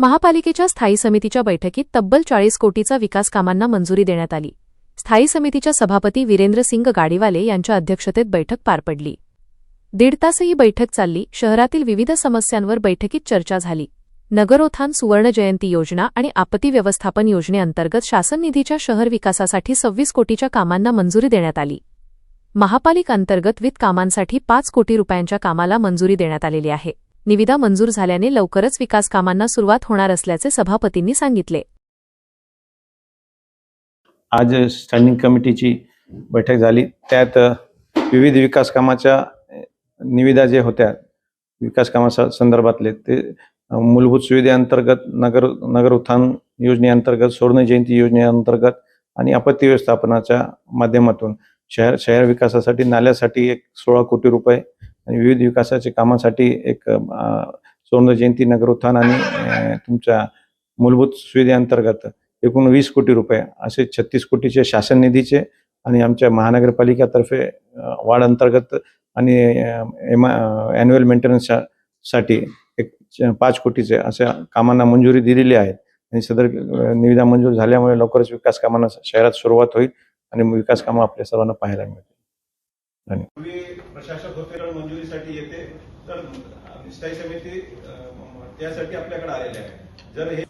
महापालिकेच्या स्थायी समितीच्या बैठकीत तब्बल 40 कोटीचा विकास कामांना मंजुरी देण्यात आली। स्थायी समितीच्या सभापती वीरेंद्र सिंग गाडीवाले यांच्या अध्यक्षतेत बैठक पार पडली। 1.5 तास ही बैठक चालली। शहरातील विविध समस्यांवर बैठकीत चर्चा झाली। नगरोत्थान सुवर्ण जयंती योजना आणि आपत्ती व्यवस्थापन योजनेअंतर्गत शासन निधीच्या शहर विकासासाठी 26 कोटीच्या कामांना मंजुरी देण्यात आली। महापालिका अंतर्गत वित्त कामांसाठी 5 कोटी रुपयांच्या कामाला मंजुरी देण्यात आलेली आहे। निविदा मंजूर झाल्याने लवकरच विकास कामांना सुरुवात होणार असल्याचे सभापतींनी सांगितले। आज स्टँडिंग कमिटीची बैठक झाली। त्यात विविध विकास कामाच्या निविदा जे होत्या विकास कामाच्या संदर्भातले ते मूलभूत सुविधेअंतर्गत नगर उत्थान योजनेअंतर्गत सुवर्ण जयंती योजनेअंतर्गत आणि आपत्ती व्यवस्थापनाच्या माध्यमातून शहर विकासासाठी नाल्यासाठी 16 कोटी रुपये आणि विविध विकासाच्या कामासाठी एक सुवर्ण जयंती नगर उत्थान आणि तुमच्या मूलभूत सुविधेअंतर्गत एकूण 20 कोटी रुपये असे 36 कोटीचे शासन निधीचे आणि आमच्या महानगरपालिकेतर्फे वाढ अंतर्गत आणि ॲन्युअल मेंटेनन्ससाठी 5 कोटीचे अशा कामांना मंजुरी दिलेली आहे आणि सदर निविदा मंजूर झाल्यामुळे लवकरच विकास कामांना शहरात सुरुवात होईल आणि विकास कामं आपल्या सर्वांना पाहायला मिळतील। धन्यवाद। प्रशासक होते मंजुरीसाठी येते तर स्थायी समिती त्यासाठी आपल्याकडे आलेली आहे। जर हे